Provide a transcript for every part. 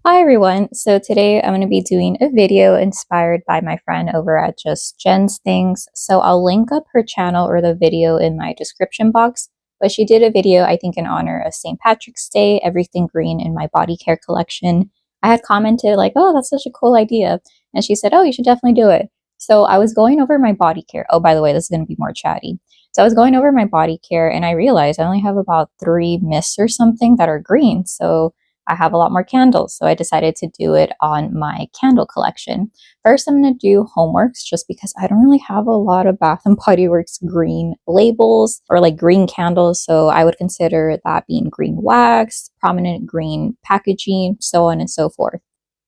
Hi everyone. So today I'm going to be doing a video inspired by my friend over at Just Jenn's Things. So I'll link up her channel or the video in my description box. But she did a video, I think, in honor of St. Patrick's Day, everything green in my body care collection. I had commented like, oh, that's such a cool idea. And she said, oh, you should definitely do it. So I was going over my body care. Oh, by the way, this is going to be more chatty. So I was going over my body care and I realized I only have about 3 mists or something that are green. So I have a lot more candles, so I decided to do it on my candle collection. First, I'm going to do homeworks just because I don't really have a lot of Bath and Body Works green labels or like green candles, so I would consider that being green wax, prominent green packaging, so on and so forth.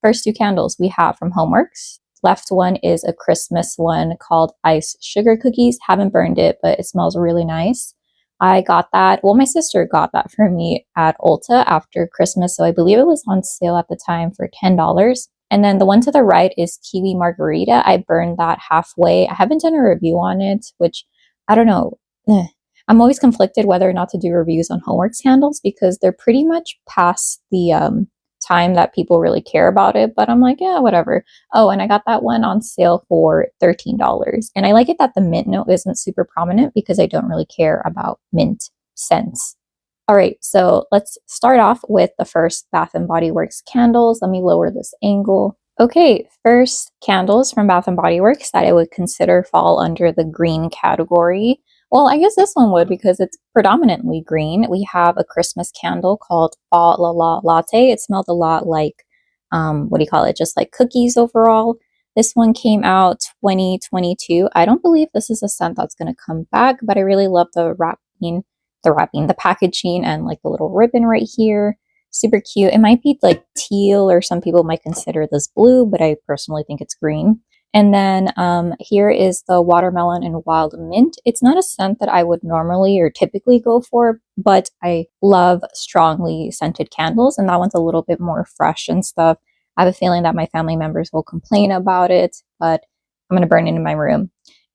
First 2 candles we have from Homeworks. Left one is a Christmas one called Ice Sugar Cookies. Haven't burned it, but it smells really nice. I got that. Well, my sister got that for me at Ulta after Christmas. So I believe it was on sale at the time for $10. And then the one to the right is Kiwi Margarita. I burned that halfway. I haven't done a review on it, which I don't know. I'm always conflicted whether or not to do reviews on Homeworks candles because they're pretty much past the time that people really care about it, but I'm like, yeah, whatever. Oh, and I got that one on sale for $13. And I like it that the mint note isn't super prominent because I don't really care about mint scents. All right, so let's start off with the first Bath and Body Works candles. Let me lower this angle. Okay, first candles from Bath and Body Works that I would consider fall under the green category. Well, I guess this one would because it's predominantly green. We have a Christmas candle called Fa La La Latte. It smelled a lot like, what do you call it? Just like cookies overall. This one came out 2022. I don't believe this is a scent that's going to come back, but I really love the packaging and like the little ribbon right here. Super cute. It might be like teal or some people might consider this blue, but I personally think it's green. And then here is the watermelon and wild mint. It's not a scent that I would normally or typically go for, but I love strongly scented candles, and that one's a little bit more fresh and stuff. I have a feeling that my family members will complain about it, but I'm going to burn it in my room.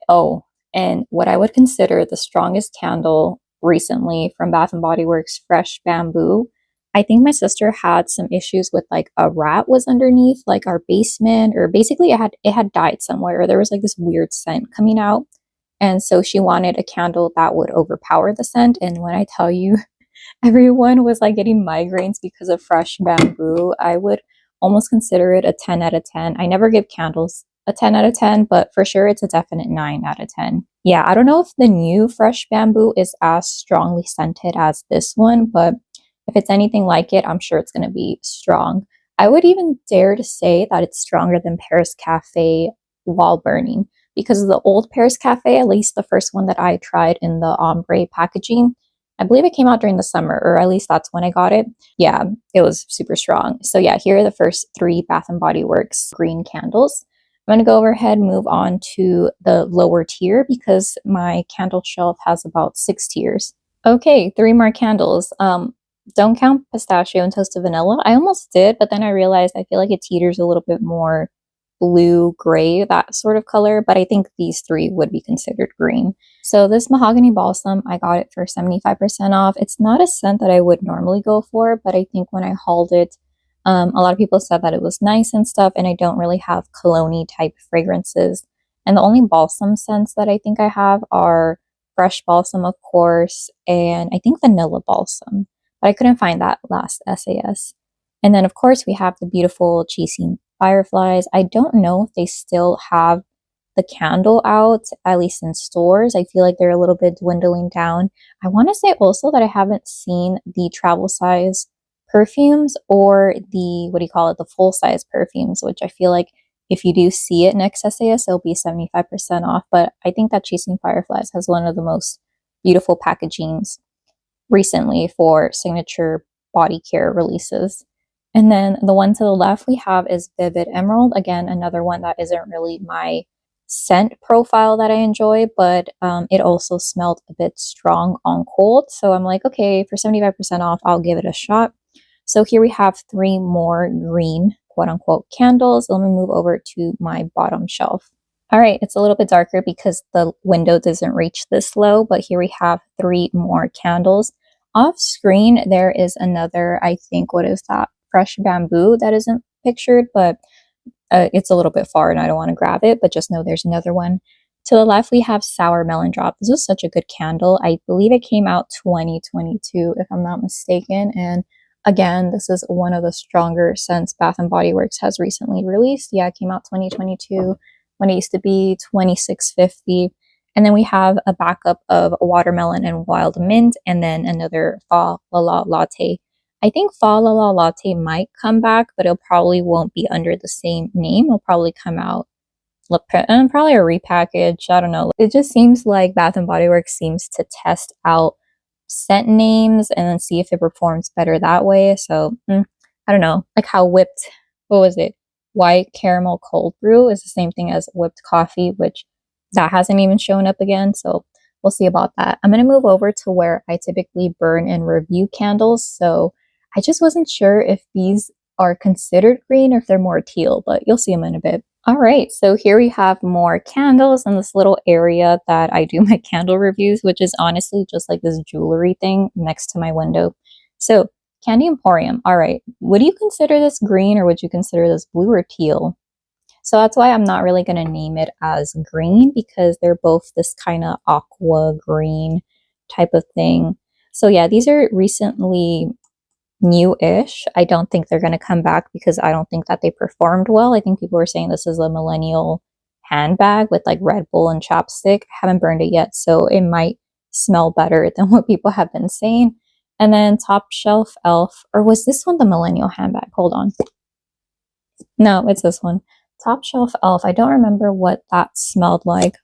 Oh, and what I would consider the strongest candle recently from Bath and Body Works, Fresh Bamboo. I think my sister had some issues with like a rat was underneath like our basement, or basically it had died somewhere, or there was like this weird scent coming out. And so she wanted a candle that would overpower the scent. And when I tell you everyone was like getting migraines because of Fresh Bamboo, I would almost consider it a 10 out of 10. I never give candles a 10 out of 10, but for sure it's a definite 9 out of 10. Yeah, I don't know if the new Fresh Bamboo is as strongly scented as this one, but if it's anything like it, I'm sure it's going to be strong. I would even dare to say that it's stronger than Paris Cafe while burning, because the old Paris Cafe, at least the first one that I tried in the ombre packaging, I believe it came out during the summer, or at least that's when I got it. Yeah, it was super strong. So yeah, here are the first 3 Bath and Body Works green candles. I'm going to go overhead, move on to the lower tier because my candle shelf has about 6 tiers. Okay, 3 more candles. Don't count pistachio and toasted vanilla. I almost did, but then I realized I feel like it teeters a little bit more blue, gray, that sort of color, but I think these 3 would be considered green. So this mahogany balsam, I got it for 75% off. It's not a scent that I would normally go for, but I think when I hauled it, a lot of people said that it was nice and stuff, and I don't really have cologne-y type fragrances. And the only balsam scents that I think I have are fresh balsam, of course, and I think vanilla balsam, but I couldn't find that last SAS. And then, of course, we have the beautiful Chasing Fireflies. I don't know if they still have the candle out, at least in stores. I feel like they're a little bit dwindling down. I want to say also that I haven't seen the travel size perfumes or the, what do you call it, the full size perfumes, which I feel like if you do see it next SAS, it'll be 75% off. But I think that Chasing Fireflies has one of the most beautiful packagings recently for signature body care releases. And then the one to the left we have is Vivid Emerald. Again, another one that isn't really my scent profile that I enjoy, but it also smelled a bit strong on cold. So I'm like, okay, for 75% off, I'll give it a shot. So here we have 3 more green, quote unquote, candles. Let me move over to my bottom shelf. All right, it's a little bit darker because the window doesn't reach this low, but here we have 3 more candles. Off screen, there is another, I think, what is that? fresh bamboo that isn't pictured, but it's a little bit far and I don't want to grab it, but just know there's another one. To the left, we have Sour Melon Drop. This was such a good candle. I believe it came out 2022, if I'm not mistaken. And again, this is one of the stronger scents Bath and Body Works has recently released. Yeah, it came out 2022 when it used to be 2650. And then we have a backup of watermelon and wild mint, and then another Fa La La Latte. I think Fa La La Latte might come back, but it probably won't be under the same name. It'll probably come out and probably a repackage. I don't know. It just seems like Bath and Body Works seems to test out scent names and then see if it performs better that way. So I don't know. Like how whipped, what was it? White caramel cold brew is the same thing as whipped coffee, which that hasn't even shown up again. So we'll see about that. I'm going to move over to where I typically burn and review candles. So I just wasn't sure if these are considered green or if they're more teal, but you'll see them in a bit. All right, so here we have more candles in this little area that I do my candle reviews, which is honestly just like this jewelry thing next to my window. So Candy Emporium. All right, would you consider this green or would you consider this blue or teal? So that's why I'm not really going to name it as green, because they're both this kind of aqua green type of thing. So yeah, these are recently new-ish. I don't think they're going to come back because I don't think that they performed well. I think people were saying this is a millennial handbag with like Red Bull and chapstick. I haven't burned it yet, so it might smell better than what people have been saying. And then Top Shelf Elf, or was this one the millennial handbag? Hold on. No, it's this one. Top Shelf Elf. I don't remember what that smelled like.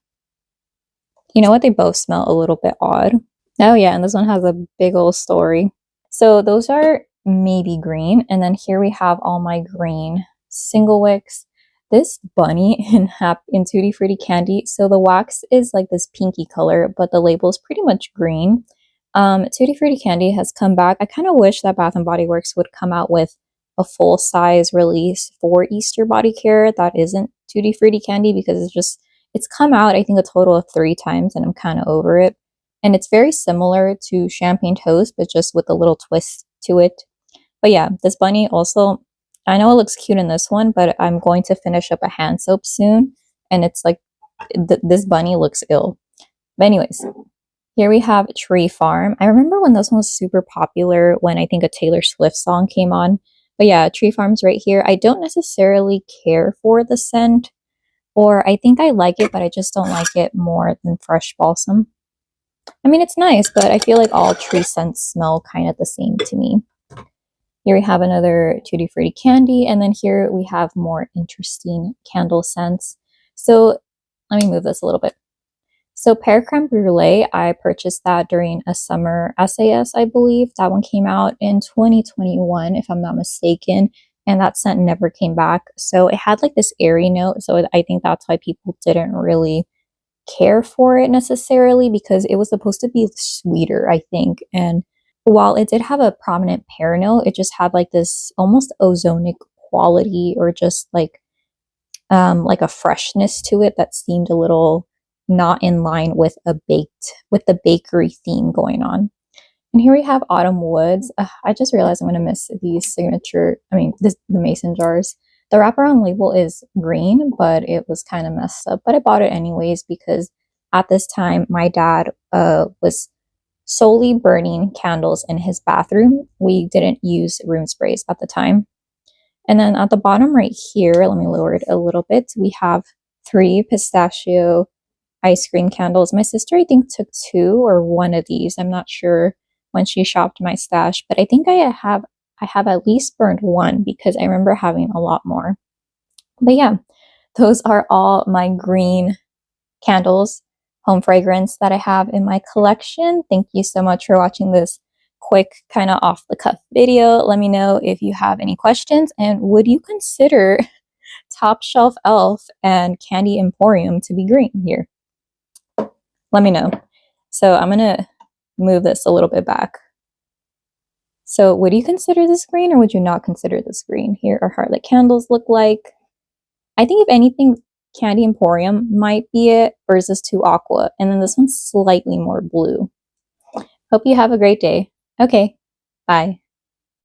You know what? They both smell a little bit odd. Oh yeah, and this one has a big old story. So those are maybe green. And then here we have all my green single wicks. This bunny in Tutti Frutti Candy. So the wax is like this pinky color, but the label is pretty much green. Tutti Frutti Candy has come back. I kind of wish that Bath and Body Works would come out with a full size release for Easter body care that isn't Tutti Frutti Candy, because it's come out I think a total of 3 times and I'm kind of over it. And it's very similar to Champagne Toast, but just with a little twist to it. But yeah, this bunny also, I know it looks cute in this one, but I'm going to finish up a hand soap soon. And it's like, this bunny looks ill. But anyways, here we have Tree Farm. I remember when this one was super popular when I think a Taylor Swift song came on. But yeah, Tree Farm's right here. I don't necessarily care for the scent, or I think I like it, but I just don't like it more than Fresh Balsam. I mean, it's nice, but I feel like all tree scents smell kind of the same to me. Here we have another Tutti Frutti Candy, and then here we have more interesting candle scents. So let me move this a little bit. So Pear Creme Brulee, I purchased that during a summer SAS, I believe. That one came out in 2021, if I'm not mistaken, and that scent never came back. So it had like this airy note, so I think that's why people didn't really care for it necessarily, because it was supposed to be sweeter, I think. And while it did have a prominent pear note, it just had like this almost ozonic quality, or just like a freshness to it that seemed a little not in line with the bakery theme going on. And here we have Autumn Woods. I just realized I'm going to miss these the mason jars. The wraparound label is green, but it was kind of messed up. But I bought it anyways because at this time, my dad was solely burning candles in his bathroom. We didn't use room sprays at the time. And then at the bottom right here, let me lower it a little bit, we have 3 pistachio ice cream candles. My sister, I think, took 2 or 1 of these. I'm not sure when she shopped my stash, but I think I have at least burned 1 because I remember having a lot more. But yeah, those are all my green candles, home fragrance that I have in my collection. Thank you so much for watching this quick kind of off the cuff video. Let me know if you have any questions, and would you consider Top Shelf Elf and Candy Emporium to be green here? Let me know. So I'm gonna move this a little bit back. So would you consider this green or would you not consider this green? Here are how the candles look like. I think if anything, Candy Emporium might be it versus too aqua. And then this one's slightly more blue. Hope you have a great day. Okay, bye.